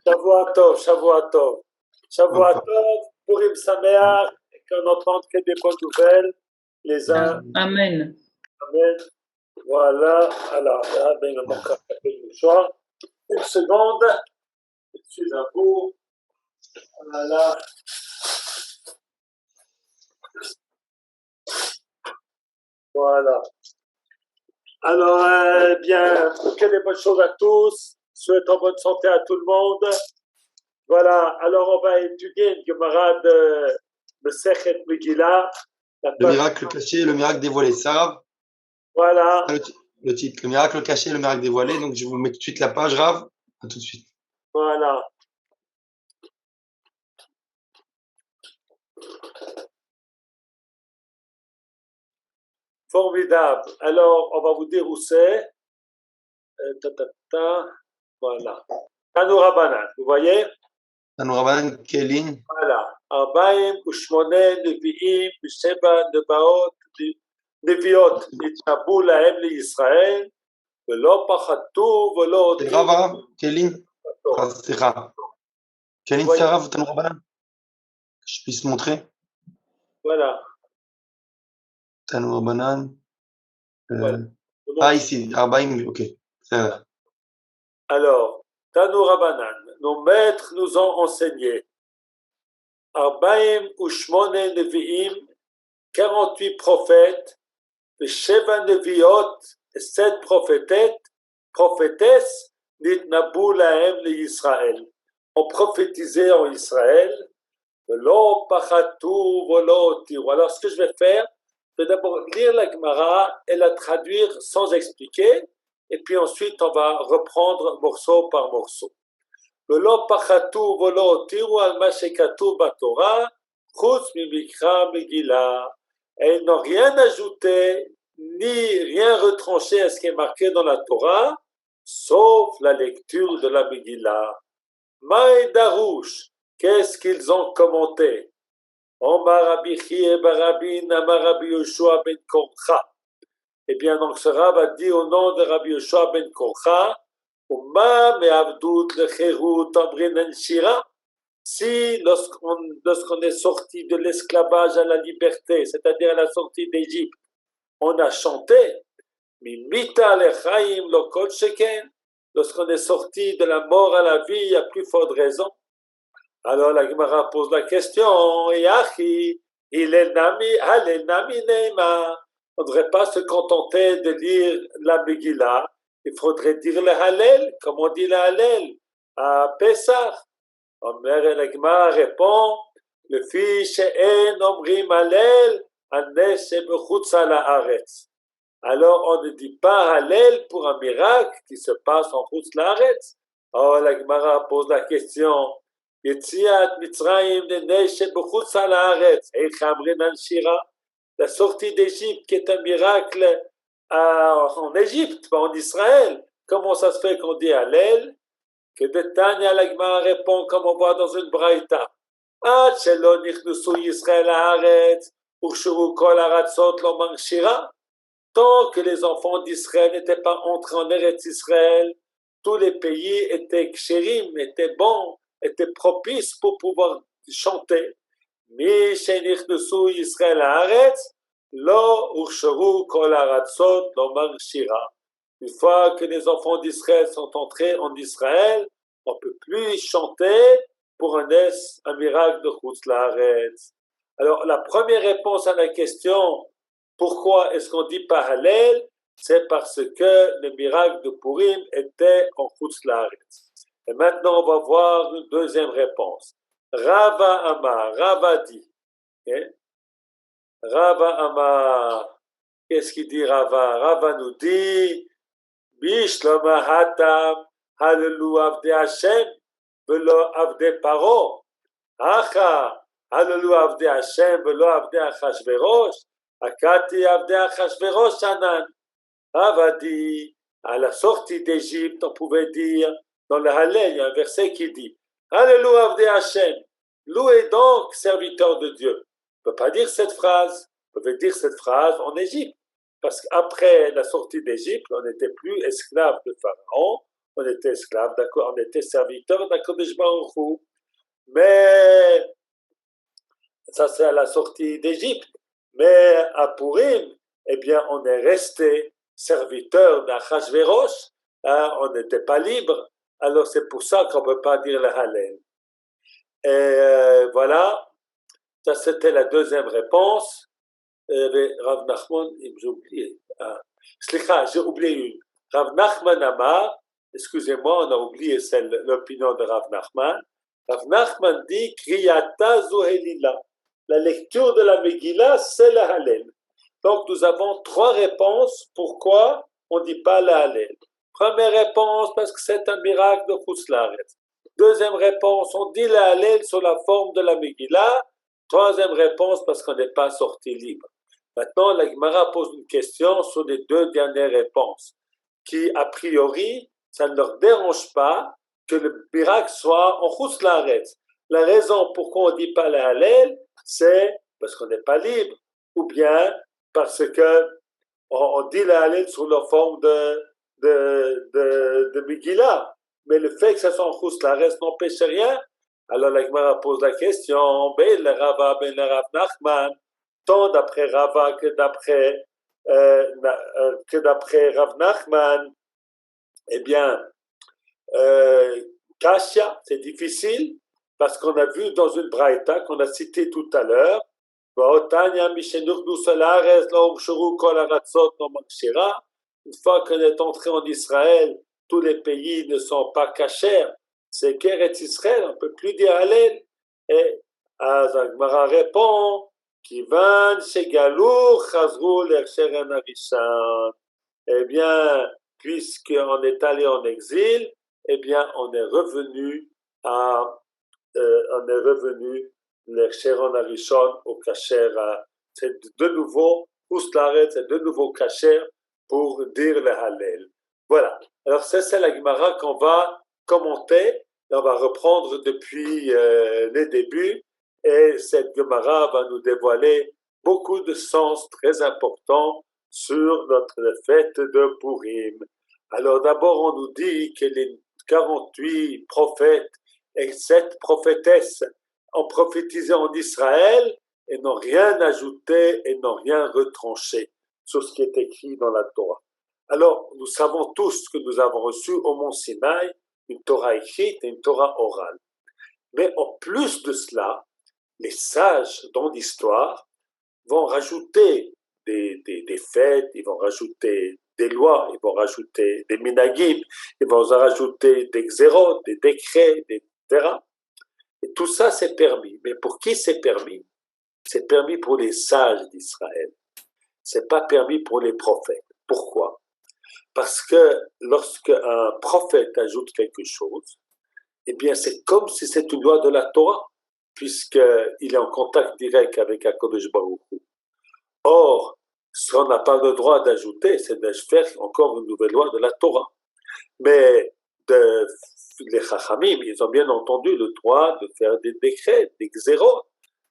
Shavua Tov, Shavua Tov. Shavua Encore. Tov, Purim Sameach, et qu'on n'entende que des bonnes nouvelles, les uns. Amen. Amen. Voilà. Alors, là, ben, il me manque un peu de choix. Une seconde. Je suis à vous. Voilà. Voilà. Alors, bien, que des bonnes choses à tous. Souhaite en bonne santé à tout le monde. Voilà. Alors, on va étudier une Gemara de Mesechet Megillah. Le miracle caché et le miracle dévoilé. Ça, Voilà. le titre. Le miracle caché et le miracle dévoilé. Donc, je vous mets tout de suite la page, Rav. À tout de suite. Voilà. Formidable. Alors, on va vous dire où c'est. Voilà. Tanoura Banan, vous voyez? Tanoura Banan, quelle ligne? Voilà. Arbaim, Ushmonen, Nevi'im, Sheba, Nebaot, Neviot, Nitnabu Lahem Israël, Velo Pachatu, Velo C'est grave, Rav? Quelle ligne? C'est grave. Quelle ligne c'est Rav, Tanoura Banan? Que je puisse montrer? Voilà. Tanoura Banan. Voilà. Ah, ici, Arbaim, ok. Alors, Tanoura Banan, nos maîtres nous ont enseigné. Arbaim Ushmone Nevi'im, 48 prophètes, et Sheva Neviot, et 7 prophétesses, Nitnabu Lahem Israël, ont prophétisé en Israël, Velo Pachatu, Velo Tiru. Alors, ce que je vais faire, je vais d'abord lire la Gemara et la traduire sans expliquer, et puis ensuite on va reprendre morceau par morceau. Velo Pachatu, Velo Tiru, al ma shekatuv baTorah, chutz mimikra Megillah. Et ils n'ont rien ajouté, ni rien retranché à ce qui est marqué dans la Torah, sauf la lecture de la Megillah. Maï Darouche, qu'est-ce qu'ils ont commenté? Omar Rabbi Chie Barabin, Amar Rabbi Yoshua ben Korcha. Eh bien, donc ce Rav a dit au nom de Rabbi Yoshua ben Korcha, Uma me'avdut lecherut amrin en shira. Si, lorsqu'on est sorti de l'esclavage à la liberté, c'est-à-dire à la sortie d'Égypte, on a chanté, Mimita lechaim lo kol sheken. Lorsqu'on est sorti de la mort à la vie, il n'y a plus fort de raison. Alors la Gemara pose la question, Yachi, il est nami, nami neima. On ne devrait pas se contenter de lire la Megillah, il faudrait dire le Hallel, comme on dit le Hallel, à Pessah. La Gemara répond, le fils en omrim Hallel, anes bechutz haaretz. Alors on ne dit pas Hallel pour un miracle qui se passe en chutz laaretz. Alors la Gemara pose la question, Yetziat Mitzrayim nenesh bechutz haaretz, eich amrin an shira. La sortie d'Égypte qui est un miracle en Égypte, pas en Israël. Comment ça se fait qu'on dit Hallel? Que de Tanya la Gemara répond comme on voit dans une braïta. Ad shelo nichnusu Yisrael haaretz, urshuru kol haratzot lo manshira. Tant que les enfants d'Israël n'étaient pas entrés en Eretz Israël, tous les pays étaient kshérim, étaient bons, étaient propices pour pouvoir chanter. Mi shenichnusu Yisrael haaretz, lo urshuru kol haratzot lo manshira. Une fois que les enfants d'Israël sont entrés en Israël, on ne peut plus chanter pour un miracle de chutz laaretz. Alors, la première réponse à la question, pourquoi est-ce qu'on dit pas Hallel? C'est parce que le miracle de Purim était en chutz laaretz. Et maintenant, on va voir une deuxième réponse. Rava Amar, Rava dit. Okay? Rava Amar, qu'est-ce qu'il dit Rava? Rava nous dit, Bishlama hatam, Hallelu avde Hashem, velo avde Paro. Acha, Hallelu avde Hashem, velo avde Achashverosh. Akati avde Achashverosh Hanan. Rava dit, à la sortie d'Égypte, on pouvait dire, dans le Hallel, il y a un verset qui dit, Hallelu avde Hashem, louez donc, serviteur de Dieu. On ne peut pas dire cette phrase, on peut dire cette phrase en Égypte. Parce qu'après la sortie d'Égypte, on n'était plus esclave de Pharaon, on était esclaves, d'accord, on était serviteurs d'Akadosh Baruch Hu. Mais ça c'est à la sortie d'Égypte. Mais à Purim, eh bien, on est resté serviteur d'Achashverosh, hein, on n'était pas libre. Alors c'est pour ça qu'on ne peut pas dire le Hallel. Et voilà, ça c'était la deuxième réponse. Rav Nachman, j'ai oublié. Slicha, j'ai oublié une. Rav Nachman Amar, excusez-moi, on a oublié l'opinion de Rav Nachman. Rav Nachman dit Kriyata Zohelila. La lecture de la Megillah, c'est le Hallel. Donc nous avons trois réponses. Pourquoi on ne dit pas le Hallel? Première réponse, parce que c'est un miracle de Chutzlaret. Deuxième réponse, on dit le Hallel sous la forme de la Megillah. Troisième réponse, parce qu'on n'est pas sorti libre. Maintenant, la Gemara pose une question sur les deux dernières réponses, qui, a priori, ça ne leur dérange pas que le miracle soit en Chutzlaret. La raison pourquoi on ne dit pas le Hallel, c'est parce qu'on n'est pas libre, ou bien parce qu'on dit le Hallel sous la forme de Megillah. Mais le fait que ça soit en Chutzlaret n'empêche rien. Alors la Gemara pose la question, ben le Rava, ben le Rav Nachman, tant d'après Rava que d'après Rav Nachman, eh bien, Kashya, c'est difficile, parce qu'on a vu dans une braïta qu'on a cité tout à l'heure, une fois qu'on est entré en Israël, tous les pays ne sont pas cachers, c'est qu'Eretz Israël, on ne peut plus dire Hallel. Et Azagmara répond, Kivan Shegalou Chazrou l'Ersheren Arishan. Eh bien, puisqu'on est allé en exil, eh bien, on est revenu l'Ersheren Arishon au Kacher. C'est de nouveau, Oustlaret, c'est de nouveau Kacher pour dire le Hallel. Voilà. Alors, ça, c'est la Gemara qu'on va commenter. Et on va reprendre depuis les débuts. Et cette Gemara va nous dévoiler beaucoup de sens très importants sur notre fête de Purim. Alors d'abord, on nous dit que les 48 prophètes et 7 prophétesses ont prophétisé en Israël et n'ont rien ajouté et n'ont rien retranché sur ce qui est écrit dans la Torah. Alors, nous savons tous que nous avons reçu au Mont Sinaï une Torah écrite et une Torah orale. Mais en plus de cela, les sages dans l'histoire vont rajouter des fêtes, ils vont rajouter des lois, ils vont rajouter des minagim, ils vont rajouter des xérot, des décrets, etc. Et tout ça, c'est permis. Mais pour qui c'est permis? C'est permis pour les sages d'Israël. C'est pas permis pour les prophètes. Pourquoi? Parce que lorsque un prophète ajoute quelque chose, eh bien, c'est comme si c'était une loi de la Torah, puisqu'il est en contact direct avec Akadosh Baruch Hu. Or, ce qu'on n'a pas le droit d'ajouter, c'est de faire encore une nouvelle loi de la Torah. Mais les Chachamim, ils ont bien entendu le droit de faire des décrets, des xérot.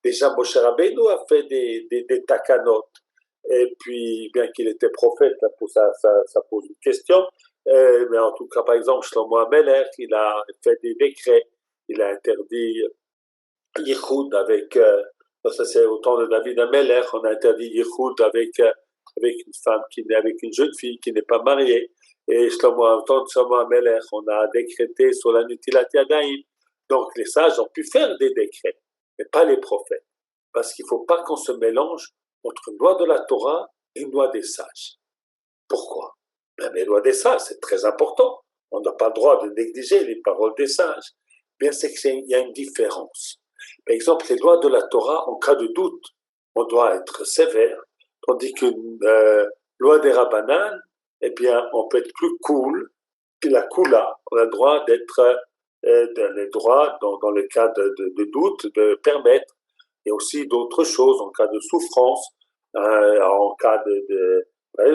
Déjà, Moshe Rabbeinu a fait des takanot. Et puis, bien qu'il était prophète, ça pose une question. Mais en tout cas, par exemple, Shlomo HaMelech, il a fait des décrets. Il a interdit Yichud avec... ça c'est au temps de David HaMelech, on a interdit Yichud avec une femme, avec une jeune fille qui n'est pas mariée. Et au temps de Shlomo HaMelech, on a décrété sur la Netilat Yadayim. Donc les sages ont pu faire des décrets, mais pas les prophètes. Parce qu'il ne faut pas qu'on se mélange entre une loi de la Torah et une loi des sages. Pourquoi? Ben, les lois des sages, c'est très important. On n'a pas le droit de négliger les paroles des sages. Bien, c'est qu'il y a une différence. Par exemple, les lois de la Torah, en cas de doute, on doit être sévère, tandis qu'une loi des Rabbanan, eh bien, on peut être plus cool que la Kula. On a le droit d'être, dans le cas de doute, de permettre, et aussi d'autres choses, en cas de souffrance, en cas de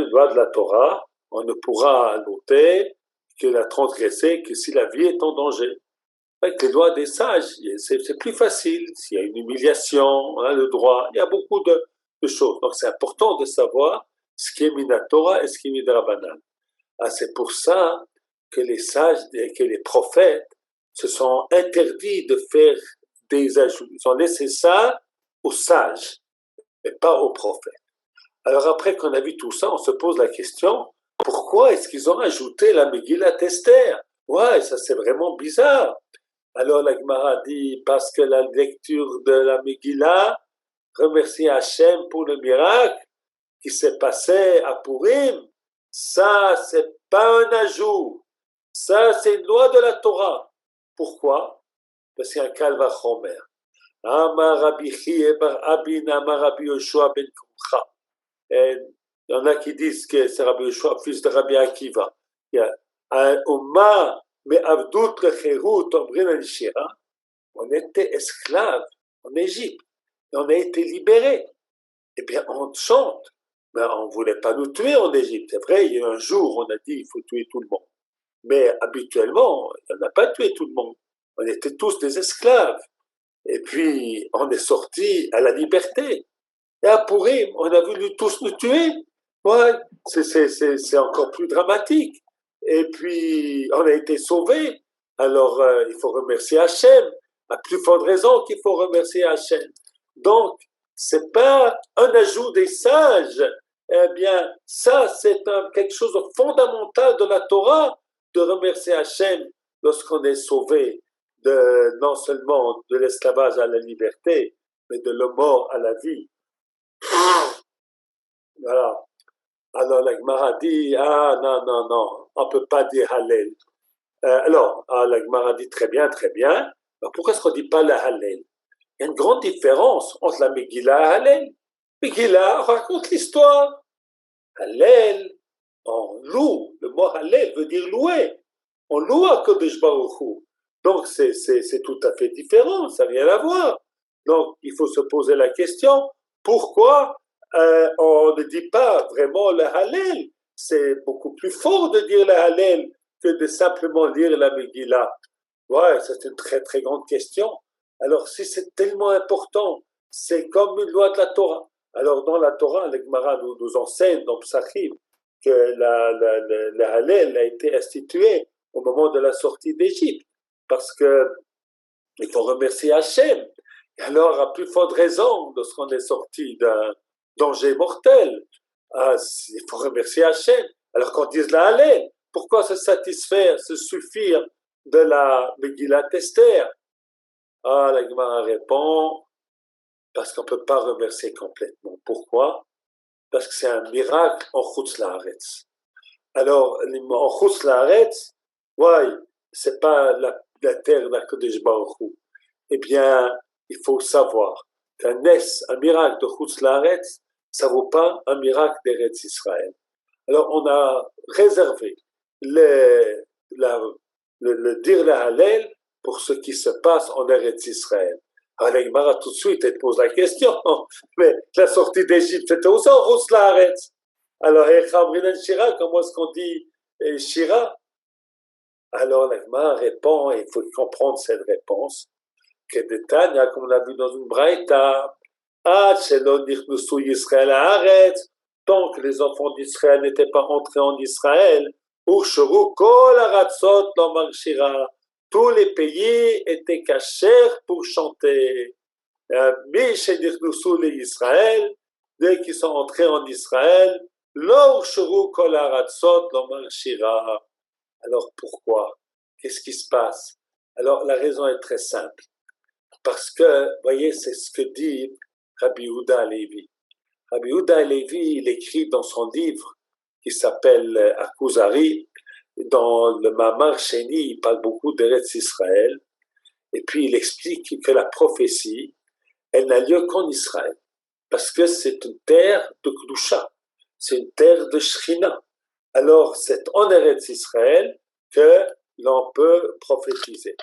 loi de la Torah, on ne pourra noter que la transgresser que si la vie est en danger. Avec les lois des sages, c'est plus facile. S'il y a une humiliation, on a le droit. Il y a beaucoup de choses. Donc c'est important de savoir ce qui est Minatora et ce qui est Midrabanan. C'est pour ça que les sages, que les prophètes se sont interdits de faire des ajouts. Ils ont laissé ça aux sages, mais pas aux prophètes. Alors après qu'on a vu tout ça, on se pose la question, pourquoi est-ce qu'ils ont ajouté la Megillat Esther? Ouais, ça c'est vraiment bizarre. Alors la Gemara dit, parce que la lecture de la Megillah remercie Hachem pour le miracle qui s'est passé à Purim, ça c'est pas un ajout, ça c'est une loi de la Torah. Pourquoi? Parce qu'il y a un Kalvachomer. Amar Rabbi Chie bar Abin, Amar Rabbi Yoshua ben Kumcha. Il y en a qui disent que c'est Rabbi Yoshua, fils de Rabbi Akiva. Il y a Oma me'avdut lecherut omrin al-shira. On était esclaves en Égypte et on a été libérés. Eh bien, on chante, mais on ne voulait pas nous tuer en Égypte. C'est vrai, il y a un jour, on a dit il faut tuer tout le monde. Mais habituellement, on n'a pas tué tout le monde. On était tous des esclaves. Et puis, on est sortis à la liberté. Et à Purim, on a voulu tous nous tuer. Ouais, c'est encore plus dramatique. Et puis, on a été sauvés. Alors, il faut remercier Hachem. À plus forte raison qu'il faut remercier Hachem. Donc, c'est pas un ajout des sages. Eh bien, ça, c'est quelque chose de fondamental de la Torah, de remercier Hachem lorsqu'on est sauvé non seulement de l'esclavage à la liberté, mais de la mort à la vie. Voilà. Alors la Gemara dit, ah non, on ne peut pas dire Hallel. Alors, la Gemara dit très bien. Alors, pourquoi est-ce qu'on ne dit pas la Hallel? Il y a une grande différence entre la Megillah et Hallel. Megillah raconte l'histoire. Hallel, on loue. Le mot Hallel veut dire louer. On loue à Kodesh Baruch Hu. Donc c'est tout à fait différent, ça n'a rien à voir. Donc il faut se poser la question, pourquoi on ne dit pas vraiment le Hallel? C'est beaucoup plus fort de dire le Hallel que de simplement lire la Megillah. Ouais, c'est une très très grande question. Alors si c'est tellement important, c'est comme une loi de la Torah. Alors dans la Torah, le Gemara nous enseigne dans Psachim que le Hallel a été institué au moment de la sortie d'Égypte, parce que il faut remercier Hachem. Et alors, à plus forte raison, lorsqu'on est sorti d'un danger mortel, il faut remercier Hachem. Alors qu'on dise la Hallel, pourquoi se satisfaire, se suffire de la Megillat Esther? La Gemara répond, parce qu'on ne peut pas remercier complètement. Pourquoi? Parce que c'est un miracle en Chutz La'aretz. Alors, en Chutz La'aretz, ouais, c'est pas la terre d'Akadosh Baruch Hu. Eh bien, il faut savoir qu'un miracle de Chutz La'aretz, ça vaut pas un miracle d'Eretz Israël. Alors, on a réservé le dire la Hallel pour ce qui se passe en Eretz Israël. Alors, la Gemara tout de suite, elle pose la question, mais la sortie d'Égypte, c'était aussi en Chutz La'aretz. Alors, Shira, comment est-ce qu'on dit Shira? Alors, la Gemara répond, et il faut comprendre cette réponse, que de Tanya, comme on l'a vu dans une braïta, tant que les enfants d'Israël n'étaient pas entrés en Israël, tous les pays étaient cachés pour chanter. Dès qu'ils sont entrés en Israël, alors pourquoi? Qu'est-ce qui se passe? Alors la raison est très simple. Parce que, vous voyez, c'est ce que dit Rabbi Yehuda Halevi. Rabbi Yehuda Halevi, il écrit dans son livre qui s'appelle Akuzari, dans le Mamar Sheni, il parle beaucoup d'Eretz Israël, et puis il explique que la prophétie, elle n'a lieu qu'en Israël, parce que c'est une terre de Kedusha, c'est une terre de Shrina. Alors, c'est en Eretz Israël que l'on peut prophétiser.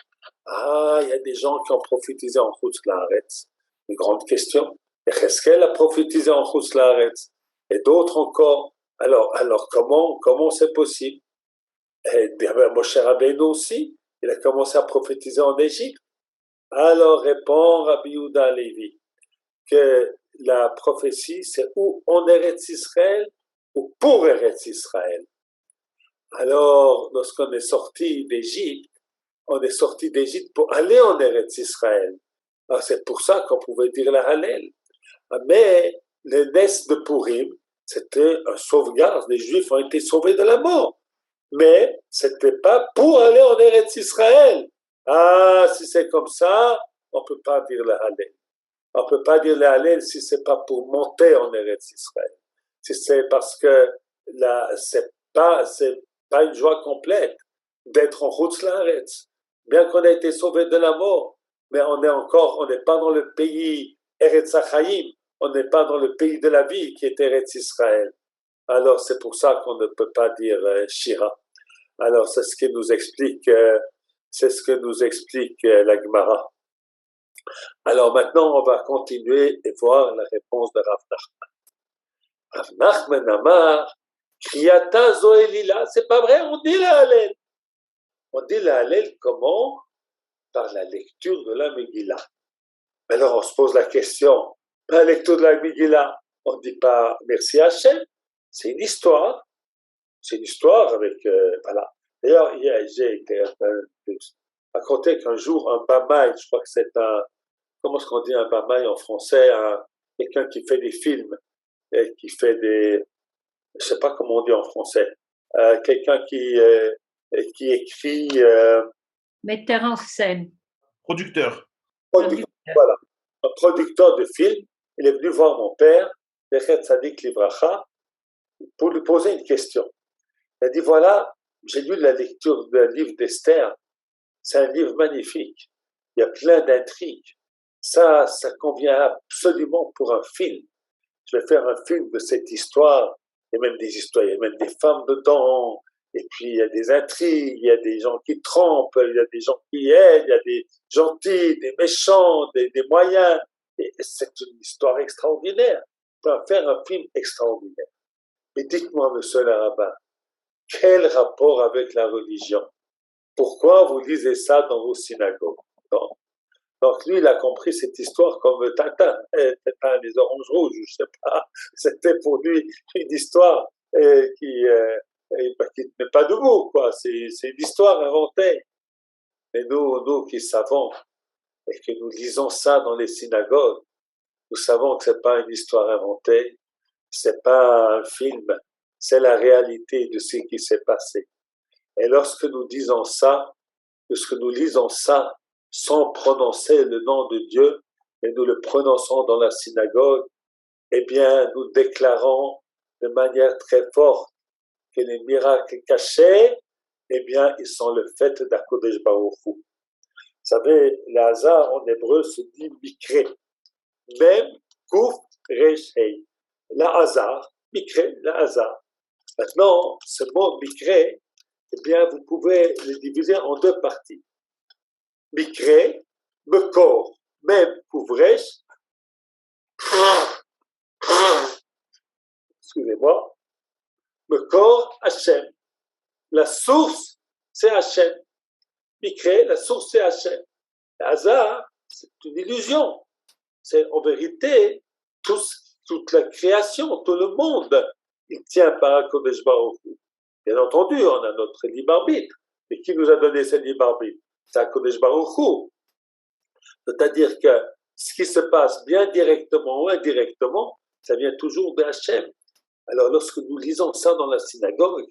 Il y a des gens qui ont prophétisé en Chutz La'aretz. Une grande question. Yecheskel a prophétisé en Chutz La'aretz. Et d'autres encore. Alors comment c'est possible? Et bien, Moshe Rabbeinu aussi, il a commencé à prophétiser en Égypte. Alors répond Rabbi Yehuda Halevi que la prophétie, c'est ou en Eretz Israël ou pour Eretz Israël. Alors, lorsqu'on est sorti d'Égypte, on est sorti d'Égypte pour aller en Eretz Israël. Alors, c'est pour ça qu'on pouvait dire la Hallel. Mais le Nes de Purim, c'était un sauvegarde. Les Juifs ont été sauvés de la mort. Mais c'était pas pour aller en Eretz Israël. Ah, si c'est comme ça, on peut pas dire la Hallel. On peut pas dire la Hallel si c'est pas pour monter en Eretz Israël. Si c'est parce que là, c'est pas une joie complète d'être en Chutz La'aretz. Bien qu'on ait été sauvé de la mort, mais on n'est pas dans le pays Eretz Hachaim, on n'est pas dans le pays de la vie qui est Eretz Israël. Alors c'est pour ça qu'on ne peut pas dire Shira. Alors c'est ce que nous explique la Gemara. Alors maintenant on va continuer et voir la réponse de Rav Nachman. Rav Nachman Amar, Kriyata Zoelila, c'est pas vrai, on dit la Hallel. On dit la Hallel comment? Par la lecture de la Megillah. Alors on se pose la question, la lecture de la Megillah, on ne dit pas merci Hachem, c'est une histoire avec, voilà. D'ailleurs, j'ai été raconté qu'un jour, un bamaï, je crois que c'est comment est-ce qu'on dit un bamaï en français, quelqu'un qui fait des films, et qui fait des, je sais pas comment on dit en français, quelqu'un qui écrit... metteur en scène. Producteur. Voilà, un producteur de films, il est venu voir mon père, Bechet Sadik Livracha, pour lui poser une question. Il a dit, voilà, j'ai lu la lecture d'un livre d'Esther, c'est un livre magnifique, il y a plein d'intrigues, ça convient absolument pour un film. Je vais faire un film de cette histoire, il y a même des histoires, il y a même des femmes dedans, et puis il y a des intrigues, il y a des gens qui trompent, il y a des gens qui aident, il y a des gentils, des méchants, des moyens, et c'est une histoire extraordinaire. On peut faire un film extraordinaire. Mais dites-moi, monsieur le rabbin, quel rapport avec la religion? Pourquoi vous lisez ça dans vos synagogues? Donc lui, il a compris cette histoire comme Tintin, les oranges rouges, je sais pas. C'était pour lui une histoire qui n'est pas debout, quoi. C'est une histoire inventée. Mais nous qui savons et que nous lisons ça dans les synagogues, nous savons que c'est pas une histoire inventée, c'est pas un film, c'est la réalité de ce qui s'est passé. Et lorsque nous lisons ça sans prononcer le nom de Dieu, et nous le prononçons dans la synagogue, eh bien, nous déclarons de manière très forte que les miracles cachés, eh bien, ils sont le fait d'Akodesh Baruch Hu. Vous savez, le hasard en hébreu se dit mikre, même kouf resh hei. La hasard, mikre, la hasard. Maintenant, ce mot mikre, eh bien, vous pouvez le diviser en deux parties. Mikre, mekor, même kouvresh, excusez-moi, mekor Hachem. La source, c'est Hachem. Mikre, la source, c'est Hachem. Le hasard, c'est une illusion. C'est en vérité toute la création, tout le monde, il tient par Kodesh Baruch Hu. Bien entendu, on a notre libre arbitre. Mais qui nous a donné ce libre arbitre? C'est Kodesh Baruch Hu. C'est-à-dire que ce qui se passe bien directement ou indirectement, ça vient toujours de Hachem. Alors lorsque nous lisons ça dans la synagogue,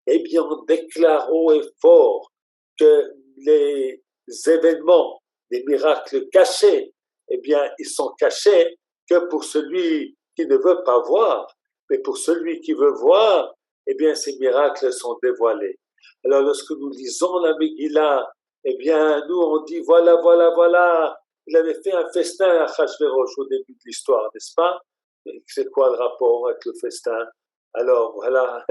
eh bien on déclare haut et fort que les événements, les miracles cachés, eh bien ils sont cachés que pour celui qui ne veut pas voir, mais pour celui qui veut voir, eh bien ces miracles sont dévoilés. Alors lorsque nous lisons la Megillah, eh bien nous on dit voilà, il avait fait un festin à Achashverosh au début de l'histoire, n'est-ce pas? C'est quoi le rapport avec le festin? Alors voilà,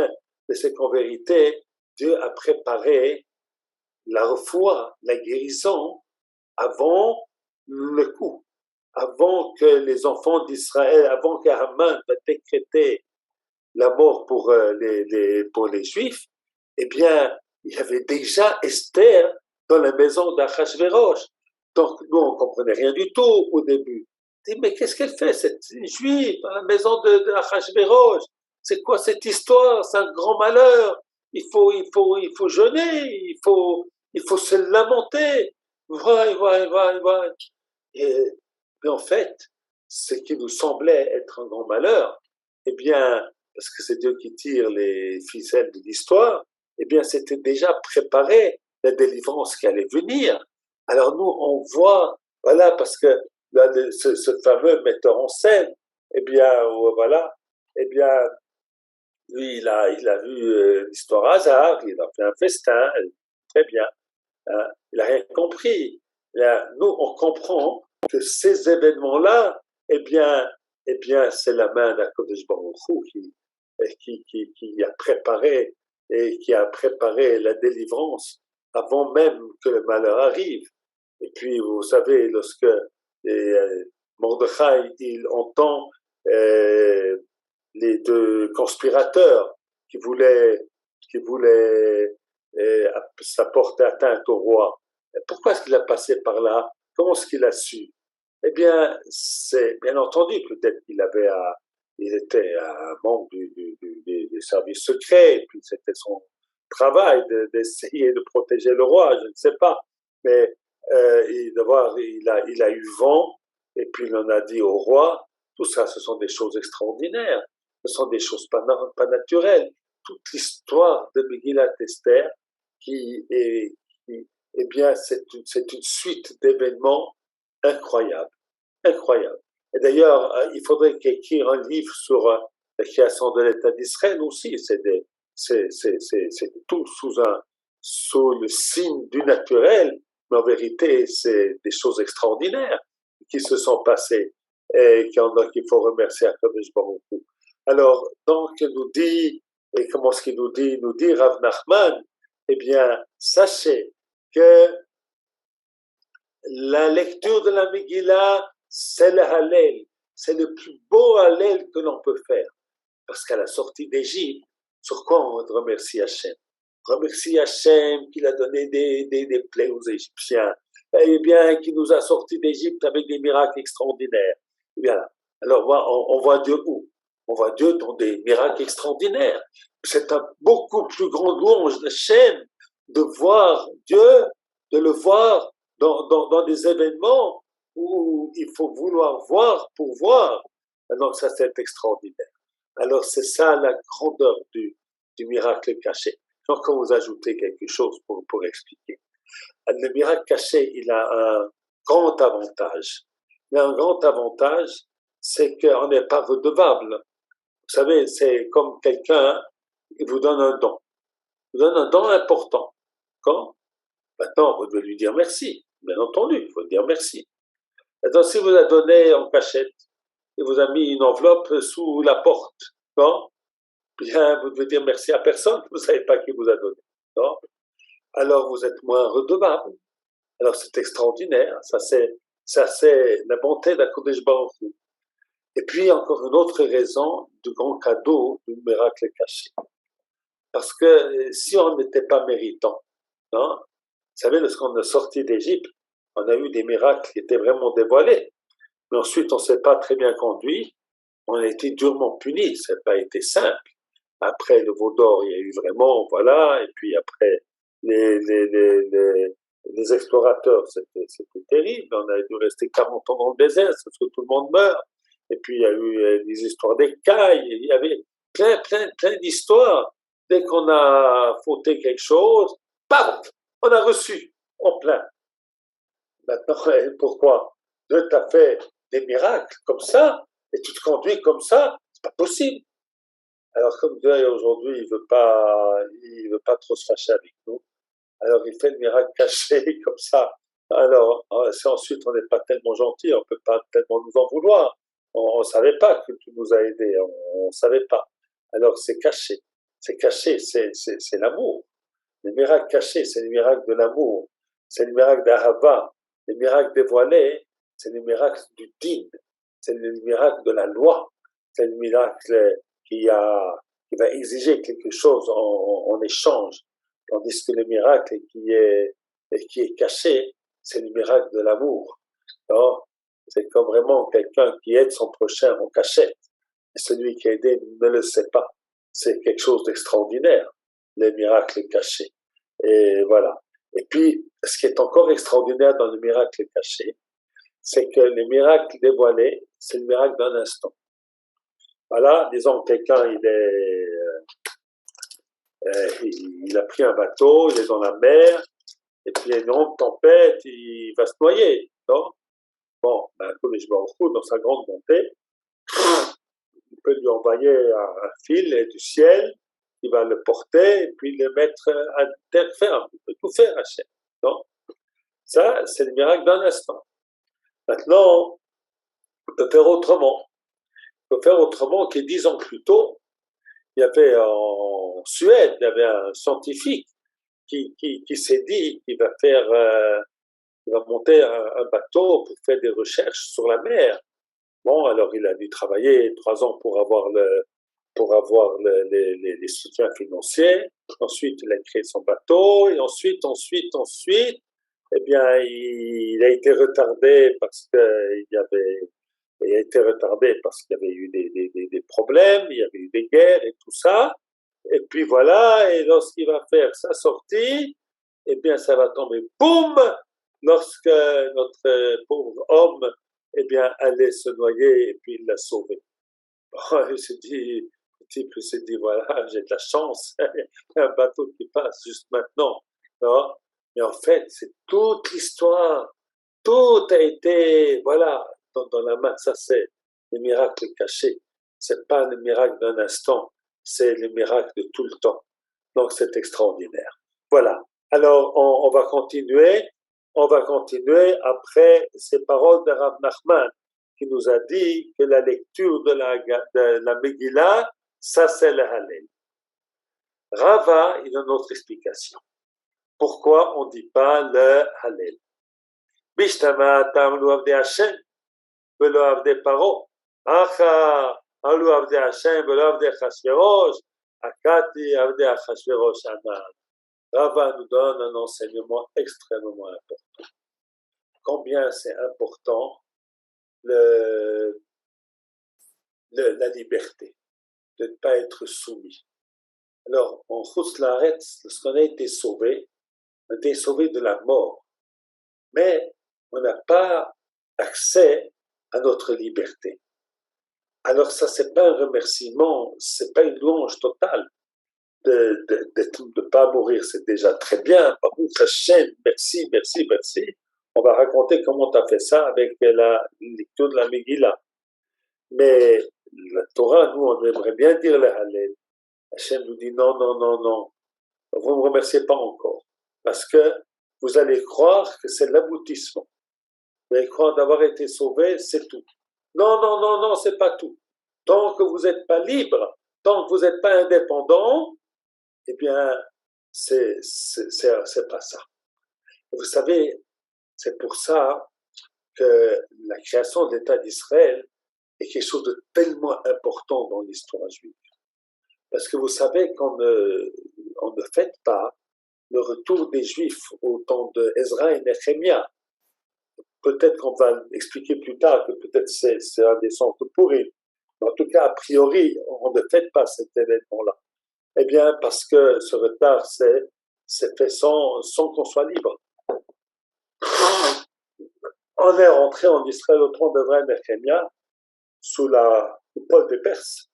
c'est qu'en vérité, Dieu a préparé la foi, la guérison, avant le coup, avant que les enfants d'Israël, avant qu'Haman va décréter la mort pour les Juifs, eh bien, il y avait déjà Esther dans la maison d'Achashverosh. Donc, nous, on ne comprenait rien du tout au début. On dit, mais qu'est-ce qu'elle fait, cette Juive, dans la maison d'Achashverosh? C'est quoi cette histoire? C'est un grand malheur. il faut jeûner, il faut se lamenter. Voilà. Mais en fait, ce qui nous semblait être un grand malheur, eh bien, parce que c'est Dieu qui tire les ficelles de l'histoire, eh bien, c'était déjà préparé la délivrance qui allait venir. Alors nous, on voit, voilà, parce que là, ce fameux metteur en scène, eh bien, voilà, eh bien, lui, il a vu l'histoire hasard, il a fait un festin, très bien, hein, il n'a rien compris. Là, nous, on comprend que ces événements-là, eh bien, c'est la main d'Akadosh Baruch Hu qui a préparé et qui a préparé la délivrance avant même que le malheur arrive. Et puis, vous savez, lorsque Mordechai, il entend les deux conspirateurs qui voulaient s'apporter atteinte au roi. Pourquoi est-ce qu'il a passé par là? Comment est-ce qu'il a su? Eh bien, c'est bien entendu, peut-être il était un membre des services secrets, et puis c'était son travail d'essayer de protéger le roi, je ne sais pas. Mais il a eu vent, et puis il en a dit au roi. Tout ça, ce sont des choses extraordinaires. Ce sont des choses pas naturelles. Toute l'histoire de Megillat Esther, eh bien, c'est une suite d'événements incroyables, incroyables. Et d'ailleurs, il faudrait écrire un livre sur la création de l'État d'Israël aussi. C'est tout sous le signe du naturel, mais en vérité, c'est des choses extraordinaires qui se sont passées et qu'il faut remercier Akadosh Baruch Hu. Alors, donc, nous dit, et comment est-ce qu'il nous dit? Nous dit Rav Nachman, eh bien, sachez que la lecture de la Megillah, c'est le Hallel, c'est le plus beau Hallel que l'on peut faire. Parce qu'à la sortie d'Égypte, sur quoi on remercie Hachem? Remercie Hachem qu'il a donné des plaies aux Égyptiens, et bien, qui nous a sortis d'Égypte avec des miracles extraordinaires. Et bien là, alors on voit Dieu où? On voit Dieu dans des miracles extraordinaires. C'est un beaucoup plus grand louange d'Hachem de voir Dieu, de le voir dans des événements où il faut vouloir voir pour voir. Donc ça, c'est extraordinaire. Alors c'est ça la grandeur du miracle caché. Je vais encore vous ajouter quelque chose pour expliquer. Le miracle caché, il a un grand avantage. Il a un grand avantage, c'est qu'on n'est pas redevable. Vous savez, c'est comme quelqu'un qui vous donne un don. Il vous donne un don important. Quand maintenant, vous devez lui dire merci. Bien entendu, il faut dire merci. Maintenant, si vous a donné en cachette, il vous a mis une enveloppe sous la porte, non? Bien, vous devez dire merci à personne, vous ne savez pas qui vous a donné, non? Alors vous êtes moins redevable. Alors c'est extraordinaire, ça c'est la bonté d'Akadosh Baruch Hu. Et puis encore une autre raison du grand cadeau du miracle caché. Parce que si on n'était pas méritant, non? Vous savez, lorsqu'on est sorti d'Égypte, on a eu des miracles qui étaient vraiment dévoilés. Mais ensuite, on ne s'est pas très bien conduit, on a été durement punis, ça n'a pas été simple. Après le veau d'or, il y a eu vraiment, voilà, et puis après les explorateurs, c'était terrible, on a dû rester 40 ans dans le désert, parce que tout le monde meurt. Et puis il y a eu des histoires d'écailles, il y avait plein d'histoires. Dès qu'on a fauté quelque chose, paf, on a reçu en plein. Maintenant, pourquoi? Dieu t'a fait des miracles comme ça, et tu te conduis comme ça, c'est pas possible. Alors comme Dieu aujourd'hui, il veut pas trop se fâcher avec nous, alors il fait le miracle caché comme ça. Alors si ensuite on n'est pas tellement gentil, on peut pas tellement nous en vouloir. On savait pas que tu nous as aidés, on savait pas. Alors c'est caché, c'est l'amour. Les miracles cachés, c'est les miracles de l'amour, c'est les miracles d'Ahava. Les miracles dévoilés, c'est les miracles du din, c'est les miracles de la loi, c'est le miracle qui va exiger quelque chose en échange, tandis que le miracle qui est caché, c'est le miracle de l'amour. C'est comme vraiment quelqu'un qui aide son prochain en cachette, et celui qui est aidé ne le sait pas. C'est quelque chose d'extraordinaire. les miracles cachés. Et voilà. Et puis, ce qui est encore extraordinaire dans les miracles cachés, c'est que les miracles dévoilés, c'est le miracle d'un instant. Voilà, disons que quelqu'un, il a pris un bateau, il est dans la mer, et puis il y a une grande tempête, il va se noyer, non? Bon, ben, je m'en fous dans sa grande montée, il peut lui envoyer un fil du ciel, il va le porter, et puis le mettre à terre ferme, il peut tout faire, Hachem, non? Ça, c'est le miracle d'un instant. Maintenant, on peut faire autrement. On peut faire autrement que 10 ans plus tôt, il y avait en Suède, il y avait un scientifique qui s'est dit qu'il va il va monter un bateau pour faire des recherches sur la mer. Bon, alors il a dû travailler 3 ans pour avoir les soutiens financiers. Ensuite, il a créé son bateau et ensuite, eh bien, il a été retardé parce qu'il y avait eu des problèmes, il y avait eu des guerres et tout ça. Et puis voilà, et lorsqu'il va faire sa sortie, eh bien, ça va tomber, boum, lorsque notre pauvre homme, eh bien, allait se noyer et puis il l'a sauvé. Bon, il s'est dit, le type s'est dit, voilà, j'ai de la chance, il y a un bateau qui passe juste maintenant. Non? Mais en fait, c'est toute l'histoire, tout a été, voilà, dans la main, ça c'est les miracles cachés. C'est pas le miracle d'un instant, c'est le miracle de tout le temps. Donc c'est extraordinaire. Voilà. Alors on va continuer. On va continuer après ces paroles de Rav Nachman qui nous a dit que la lecture de la Megillah, ça c'est le Hallel. Rava, il a une autre explication. Pourquoi on ne dit pas le Hallel? Bishtama ta'amlu avdei Hashem velo avdei Paro. Acha amlu avdei Hashem velo avdei Achashverosh. Akati avdei Achashverosh anan. Rava nous donne un enseignement extrêmement important. Combien c'est important la liberté, de ne pas être soumis. Alors, en Chutz La'aretz, lorsqu'on a été sauvé de la mort, mais on n'a pas accès à notre liberté. Alors ça, c'est pas un remerciement, c'est pas une louange totale. De ne pas mourir, c'est déjà très bien. Baruch Hashem, merci, merci, merci. On va raconter comment tu as fait ça avec la lecture de la Megillah. Mais la Torah, nous, on aimerait bien dire le Hallel. Hashem nous dit non, non, non, non. Vous ne me remerciez pas encore. Parce que vous allez croire que c'est l'aboutissement. Vous allez croire d'avoir été sauvé, c'est tout. Non, non, non, non, c'est pas tout. Tant que vous n'êtes pas libre, tant que vous n'êtes pas indépendant, eh bien, c'est pas ça. Vous savez, c'est pour ça que la création de l'État d'Israël est quelque chose de tellement important dans l'histoire juive. Parce que vous savez qu'on ne fête pas le retour des Juifs au temps de Ezra et Nehemia. Peut-être qu'on va expliquer plus tard que peut-être c'est un des sens de Purim. Mais en tout cas, a priori, on ne fête pas cet événement-là. Eh bien, parce que ce retard s'est fait sans qu'on soit libre. On est rentré en Israël au temps d'Ezra et Nehemia sous la coupole des Perses.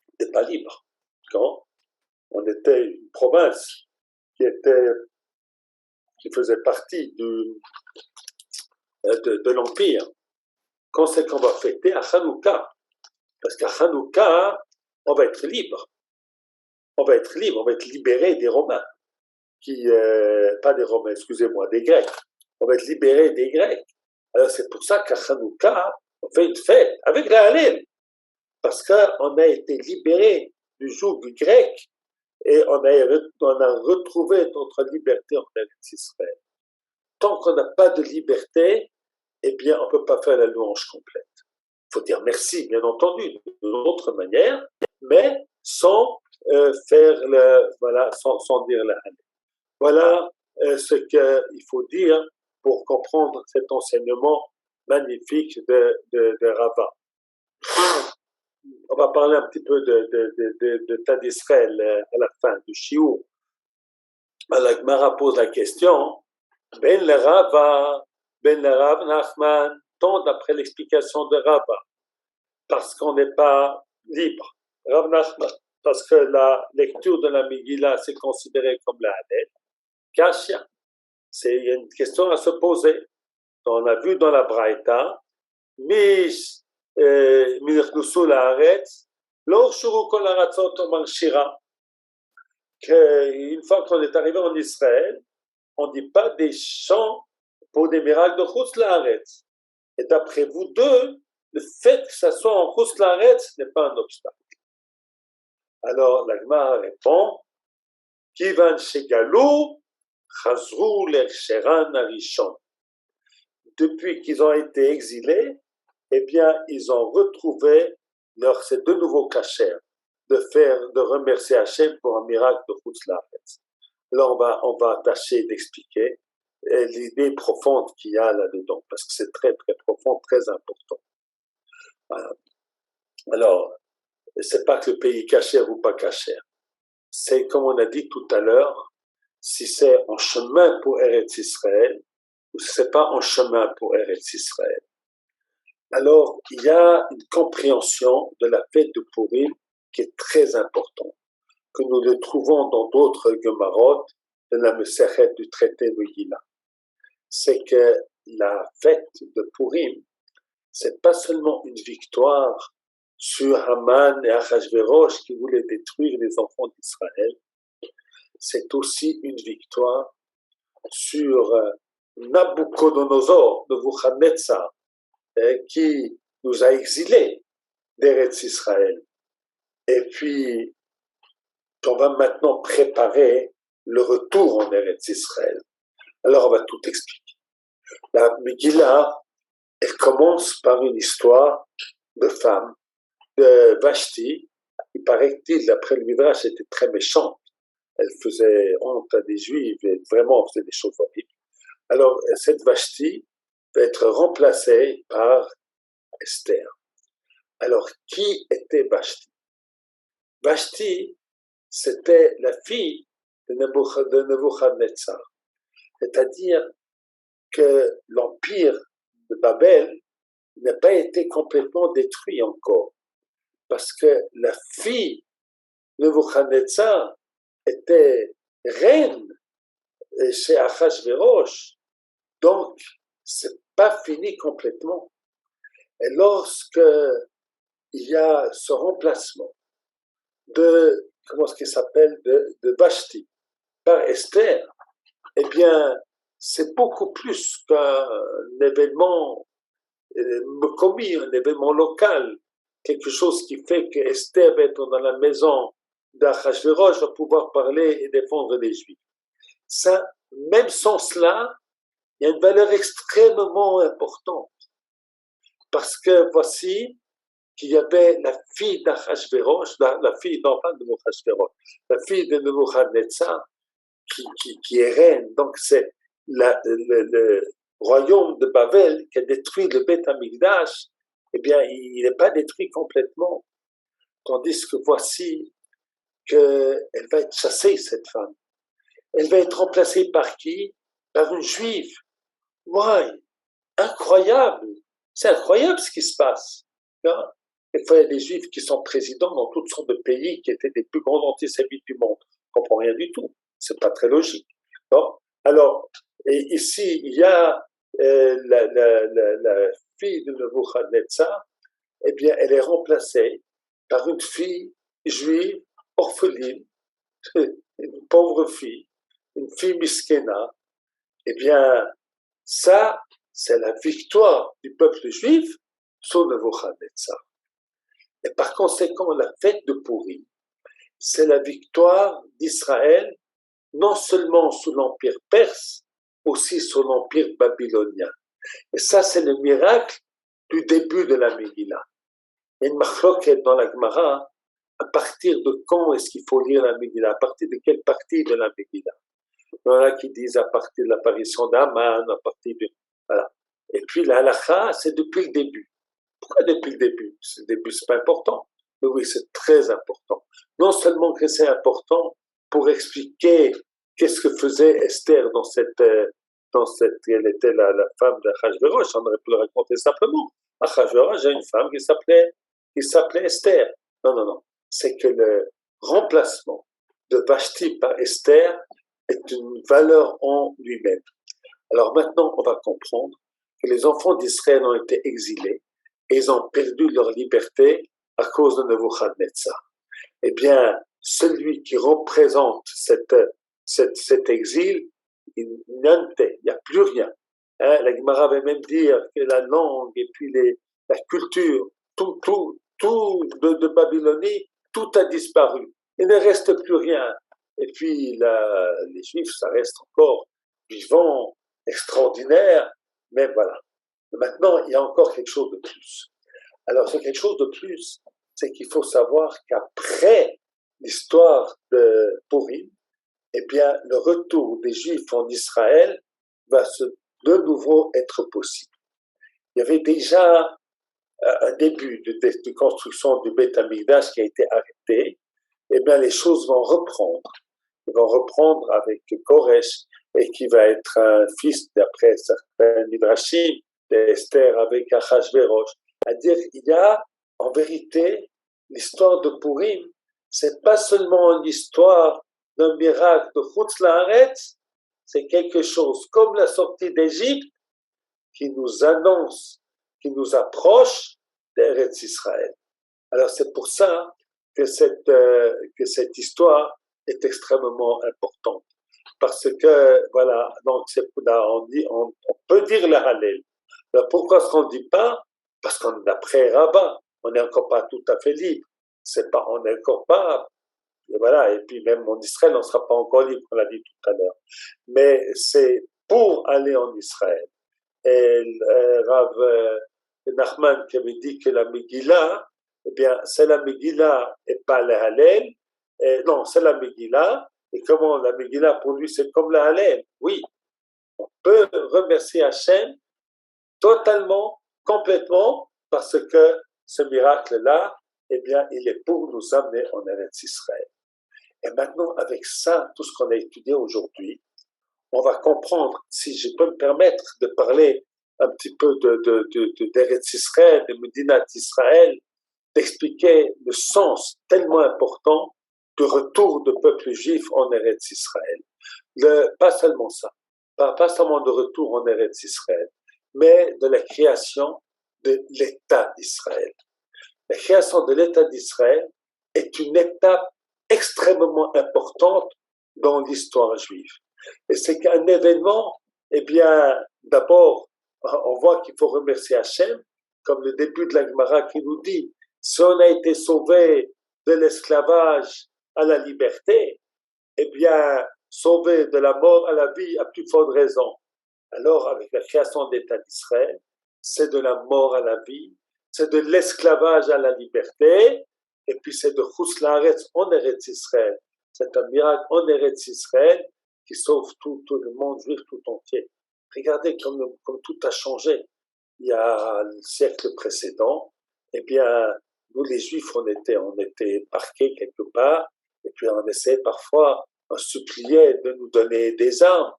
On n'était pas libre. Quand on était une province qui faisait partie de l'Empire. Quand c'est qu'on va fêter à Hanouka? Parce qu'à Hanouka, on va être libre. On va être libre, on va être libéré des Romains. Pas des Romains, excusez-moi, des Grecs. On va être libéré des Grecs. Alors c'est pour ça qu'à Hanouka, on fait une fête avec la Hallel. Parce qu'on a été libéré du joug grec et on a retrouvé notre liberté en Israël. Tant qu'on n'a pas de liberté, eh bien, on ne peut pas faire la louange complète. Il faut dire merci, bien entendu, d'une autre manière, mais sans sans dire la Hallel. Voilà ce qu'il faut dire pour comprendre cet enseignement magnifique de Rava. on va parler un petit peu de Tad Israël à la fin du Shiur. La Gemara pose la question, Ben le Rava, Ben le Rav Nachman, tant d'après l'explication de Rava, parce qu'on n'est pas libre. Rav Nachman, parce que la lecture de la Megillah, c'est considéré comme la Halel. Kashia, il y a une question à se poser. On a vu dans la Braïta, Mish Mirchnusu Laaretz, Lo Shuru Kol Haratzot Omar Shira, qu'une fois qu'on est arrivé en Israël, on ne dit pas des chants pour des miracles de Chutz Laaretz. Et d'après vous deux, le fait que ça soit en Chutz Laaretz n'est pas un obstacle. Alors la Gemara répond, Kivan Shegalou, Chazru L'Echeran Arishon. Depuis qu'ils ont été exilés, eh bien, ils ont retrouvé ces deux nouveaux cachers, de remercier Hachem pour un miracle de Chutz Laaretz. Là, on va tâcher d'expliquer l'idée profonde qu'il y a là-dedans, parce que c'est très, très profond, très important. Voilà. Alors, c'est pas que le pays cachère ou pas cachère. C'est, comme on a dit tout à l'heure, si c'est en chemin pour Eretz Israël, ou si c'est pas en chemin pour Eretz Israël. Alors, il y a une compréhension de la fête de Purim qui est très importante, que nous le trouvons dans d'autres Gemarot de la Mesechet du traité de Gila. C'est que la fête de Purim, c'est pas seulement une victoire sur Haman et Achashverosh qui voulaient détruire les enfants d'Israël, c'est aussi une victoire sur Nabucodonosor, Nebuchadnezzar, qui nous a exilés d'Eretz Israël. Et puis, on va maintenant préparer le retour en Eretz Israël. Alors, on va tout expliquer. La Megillah, elle commence par une histoire de femme, de Vashti. Il paraît-il, d'après le Midrash, elle était très méchante. Elle faisait honte à des Juifs et vraiment faisait des choses horribles. Alors, cette Vashti va être remplacée par Esther. Alors, qui était Vashti? Vashti, c'était la fille de Nebuchadnezzar. C'est-à-dire que l'empire de Babel n'a pas été complètement détruit encore. Parce que la fille de Nebuchadnezzar était reine chez Achashverosh. Donc, c'est pas fini complètement. Et lorsque il y a ce remplacement de, comment est-ce qu'il s'appelle, de Vashti par Esther, eh bien, c'est beaucoup plus qu'un événement commis, un événement local, quelque chose qui fait que Esther va être dans la maison d'Achashverosh, va pouvoir parler et défendre les Juifs. Ça, même sans cela, il y a une valeur extrêmement importante. Parce que voici qu'il y avait la fille d'Achashverosh, la fille de Nebuchadnezzar, qui est reine. Donc c'est le royaume de Babel qui a détruit le Beth Amikdash, eh bien il n'est pas détruit complètement. Tandis que voici qu'elle va être chassée, cette femme. Elle va être remplacée par qui? Par une juive. Ouais, incroyable. C'est incroyable ce qui se passe. Hein? Des fois, il y a des juifs qui sont présidents dans toutes sortes de pays qui étaient des plus grands antisémites du monde. On ne comprend rien du tout. C'est pas très logique. Bon. Alors, et ici, il y a la fille de Nebuchadnezzar, eh bien, elle est remplacée par une fille juive orpheline, une pauvre fille, une fille miskena. Eh bien, ça, c'est la victoire du peuple juif sur Nebuchadnezzar. Et par conséquent, la fête de Purim, c'est la victoire d'Israël, non seulement sous l'empire perse, aussi sous l'empire babylonien. Et ça, c'est le miracle du début de la Megillah. Il y a une machloket dans la Gemara, à partir de quand est-ce qu'il faut lire la Megillah, à partir de quelle partie de la Megillah. Il y en a qui disent à partir de l'apparition d'Aman, à partir de... Voilà. Et puis la halakha, c'est depuis le début. Pourquoi depuis le début? Le début, c'est pas important. Mais oui, c'est très important. Non seulement que c'est important pour expliquer qu'est-ce que faisait Esther dans cette elle était la femme d'Achashverosh, on aurait pu le raconter simplement. Achashverosh a une femme qui s'appelait Esther. Non, non, non. C'est que le remplacement de Vashti par Esther est une valeur en lui-même. Alors maintenant, on va comprendre que les enfants d'Israël ont été exilés et ils ont perdu leur liberté à cause de Nebuchadnezzar. Eh bien, celui qui représente cet exil, il n'y a plus rien. Hein, la Gemara va même dire que la langue et puis la culture, tout de Babylonie, tout a disparu. Il ne reste plus rien. Et puis les Juifs, ça reste encore vivant, extraordinaire, mais voilà. Maintenant, il y a encore quelque chose de plus. Alors, c'est quelque chose de plus, c'est qu'il faut savoir qu'après l'histoire de Purim, eh bien, le retour des Juifs en Israël va de nouveau être possible. Il y avait déjà un début de construction du Beth Amikdash qui a été arrêté. Eh bien, les choses vont reprendre. Ils vont reprendre avec Koresh, et qui va être un fils, d'après certains Midrashim, d'Esther avec Achashverosh. C'est-à-dire qu'il y a, en vérité, l'histoire de Purim, c'est pas seulement une histoire d'un miracle de Chutz La'aretz, c'est quelque chose comme la sortie d'Égypte qui nous annonce, qui nous approche d'Eretz Israël. Alors c'est pour ça que cette histoire est extrêmement importante. Parce que, voilà, donc on peut dire la Hallel. Alors pourquoi est-ce qu'on ne dit pas? Parce qu'on est après Rabbin, on n'est encore pas tout à fait libre. On n'est encore pas, et voilà, et puis même en Israël, on ne sera pas encore libre, on l'a dit tout à l'heure. Mais c'est pour aller en Israël. Et Rav Nachman qui avait dit que la Megillah, eh bien, c'est la Megillah et pas la Hallel. Non, c'est la Megillah. Et comment la Megillah, pour lui, c'est comme la Hallel. Oui, on peut remercier Hachem totalement, complètement, parce que ce miracle-là, eh bien, il est pour nous amener en Eretz Israël. Et maintenant, avec ça, tout ce qu'on a étudié aujourd'hui, on va comprendre, si je peux me permettre de parler un petit peu d'Eretz Israël, de Medinat Israël, d'expliquer le sens tellement important du retour du peuple juif en Eretz Israël. Pas seulement ça, pas seulement de retour en Eretz Israël, mais de la création de l'État d'Israël. La création de l'État d'Israël est une étape extrêmement importante dans l'histoire juive. Et c'est qu'un événement, eh bien, d'abord, on voit qu'il faut remercier Hachem, comme le début de la Gemara qui nous dit, si on a été sauvé de l'esclavage à la liberté, eh bien, sauvé de la mort à la vie à plus forte raison. Alors, avec la création de l'État d'Israël, c'est de la mort à la vie, c'est de l'esclavage à la liberté, et puis c'est de Chutz La'aretz en Eretz Israël. C'est un miracle en Eretz Israël qui sauve tout le monde juif tout entier. Regardez comme tout a changé. Il y a le siècle précédent, eh bien, nous les Juifs, on était parqués quelque part, et puis on essayait parfois, on suppliait de nous donner des armes.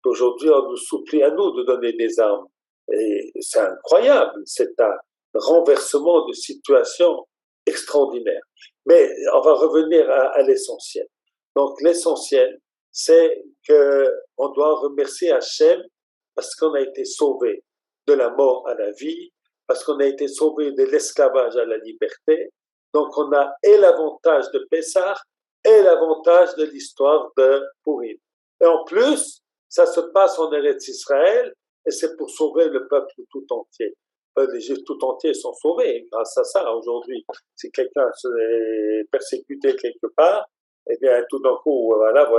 Aujourd'hui, on nous supplie à nous de donner des armes. Et c'est incroyable, c'est un renversement de situation extraordinaire. Mais on va revenir à l'essentiel. Donc l'essentiel, c'est qu'on doit remercier Hachem parce qu'on a été sauvé de la mort à la vie, parce qu'on a été sauvé de l'esclavage à la liberté. Donc on a et l'avantage de Pessah et l'avantage de l'histoire de Purim. Et en plus, ça se passe en Eretz Israël et c'est pour sauver le peuple tout entier. Les Juifs tout entiers sont sauvés grâce à ça aujourd'hui. Si quelqu'un est persécuté quelque part, eh bien tout d'un coup, voilà,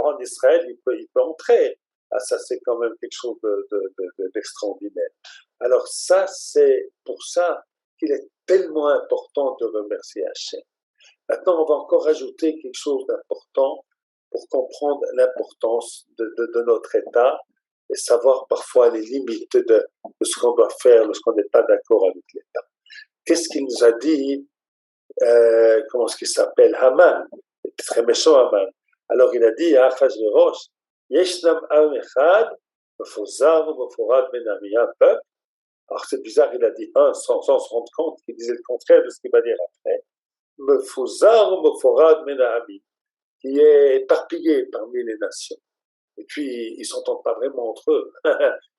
en Israël, il peut entrer. Ah, ça, c'est quand même quelque chose d'extraordinaire. Alors ça, c'est pour ça qu'il est tellement important de remercier Hachem. Maintenant, on va encore ajouter quelque chose d'important pour comprendre l'importance de notre État et savoir parfois les limites de ce qu'on doit faire lorsqu'on n'est pas d'accord avec l'État. qu'est-ce qu'il nous a dit, comment est-ce qu'il s'appelle, Haman, il était très méchant Haman. Alors il a dit à Achashverosh, Yeshnam Am Echad, Mefuzar Mefurad Ben Ami, un peuple. Alors c'est bizarre, il a dit un sans se rendre compte qu'il disait le contraire de ce qu'il va dire après. Mefuzar Mefurad Ben Ami, qui est éparpillé parmi les nations. Et puis, ils ne s'entendent pas vraiment entre eux.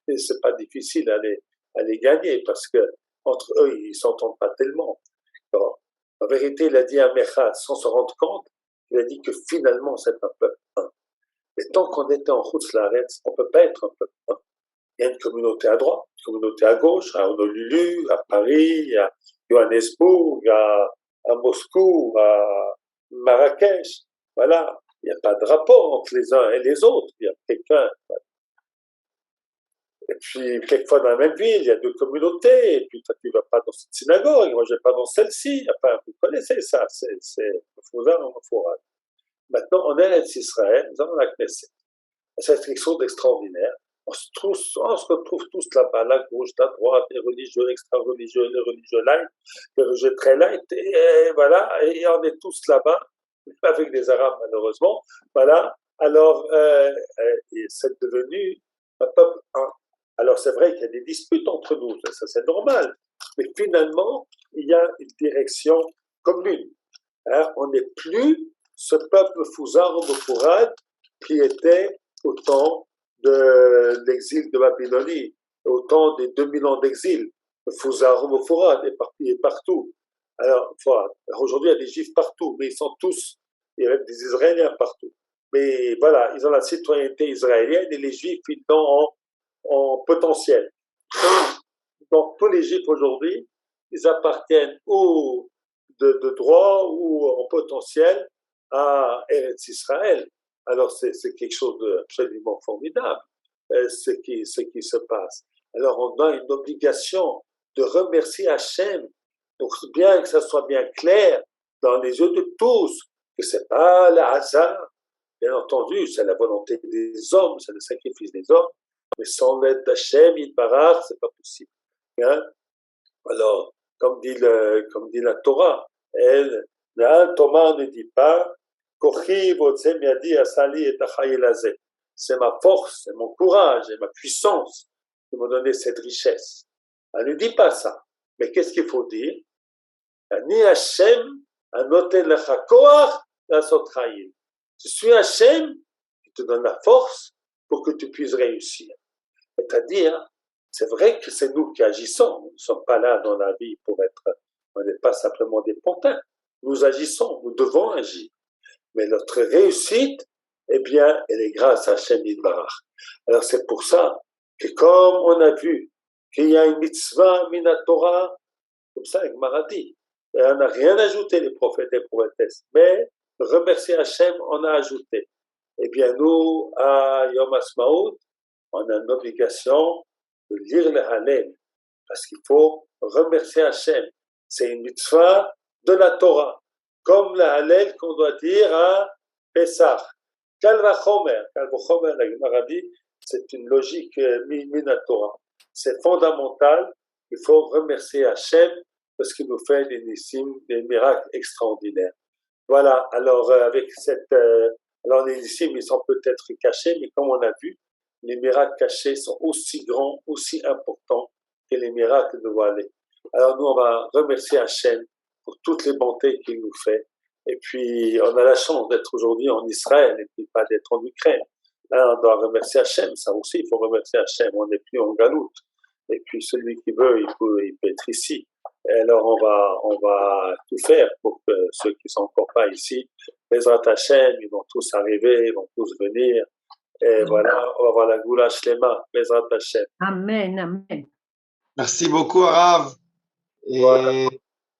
Et c'est pas difficile à les gagner parce que entre eux, ils ne s'entendent pas tellement. Alors, en vérité, il a dit à Mechad, sans se rendre compte, il a dit que finalement, c'est un peuple un. Mais tant qu'on était en Chutz Laaretz, on ne peut pas être un peuple un. Il y a une communauté à droite, une communauté à gauche, à Honolulu, à Paris, à Johannesburg, à Moscou, à Marrakech. Voilà. Il n'y a pas de rapport entre les uns et les autres. Il y a quelqu'un. Et puis, quelquefois dans la même ville, il y a deux communautés. Et puis, toi, tu ne vas pas dans cette synagogue. Moi, je ne vais pas dans celle-ci. Enfin, vous connaissez ça. C'est Fourad. Maintenant, on est à Israël. Nous avons la Knesset. C'est quelque chose d'extraordinaire. On se retrouve tous là-bas, la gauche, la droite, les religieux, extra-religieux, les religieux light, les religieux très light. Et voilà. Et on est tous là-bas. Avec les Arabes malheureusement, voilà, alors c'est devenu un peuple un. Alors c'est vrai qu'il y a des disputes entre nous, ça c'est normal, mais finalement il y a une direction commune. Hein? On n'est plus ce peuple Fouzar ou Mofourad qui était au temps de l'exil de Babylonie, au temps des 2000 ans d'exil. Fouzar ou Mofourad est éparpillé partout. Alors, aujourd'hui, il y a des Juifs partout, mais ils sont tous, il y a même des Israéliens partout. Mais voilà, ils ont la citoyenneté israélienne et les Juifs, ils l'ont en potentiel. Donc, tous les Juifs aujourd'hui, ils appartiennent ou de droit ou en potentiel à Eretz Israël. Alors, c'est quelque chose d'absolument formidable, ce qui se passe. Alors, on a une obligation de remercier Hachem. Donc, bien que ça soit bien clair dans les yeux de tous, que ce n'est pas le hasard, bien entendu, c'est la volonté des hommes, c'est le sacrifice des hommes, mais sans l'aide d'Hachem, Yitbarach, ce n'est pas possible. Hein? Alors, comme dit la Torah, Thomas ne dit pas, c'est ma force, c'est mon courage et ma puissance qui m'ont donné cette richesse. Elle ne dit pas ça. Mais qu'est-ce qu'il faut dire? Ni Hachem, anoten lecha koach lasot chayil. Je suis Hachem qui te donne la force pour que tu puisses réussir. C'est-à-dire, c'est vrai que c'est nous qui agissons. Nous ne sommes pas là dans la vie pour être, on n'est pas simplement des pontins. Nous agissons, nous devons agir. Mais notre réussite, eh bien, elle est grâce à Hachem Yitbarach. Alors c'est pour ça que comme on a vu qu'il y a une mitzvah mina Torah, comme ça, avec Maradi, et on n'a rien ajouté, les prophètes et les prophétesses, mais remercier Hachem, on a ajouté. Eh bien, nous, à Yom Ha'atzmaut, on a une obligation de lire le Hallel, parce qu'il faut remercier Hachem. C'est une mitzvah de la Torah, comme le Hallel qu'on doit dire à Pessah. Kal vachomer, la Gemara dit, c'est une logique mina Torah. C'est fondamental, il faut remercier Hachem parce qu'il nous fait des miracles extraordinaires. Voilà, alors avec alors les nissim, ils sont peut-être cachés, mais comme on a vu, les miracles cachés sont aussi grands, aussi importants que les miracles de voilés. Alors nous, on va remercier Hachem pour toutes les bontés qu'il nous fait. Et puis, on a la chance d'être aujourd'hui en Israël et puis pas d'être en Ukraine. Là, on doit remercier Hachem, ça aussi, il faut remercier Hachem. On n'est plus en galoute. Et puis, celui qui veut, il peut être ici. Et alors, on va tout faire pour que ceux qui ne sont encore pas ici, Bezrat Hachem, ils vont tous arriver, ils vont tous venir. Et voilà, on va voir la Goula Shlema, Bezrat Hachem. Amen, amen. Merci beaucoup, Arav. Et voilà.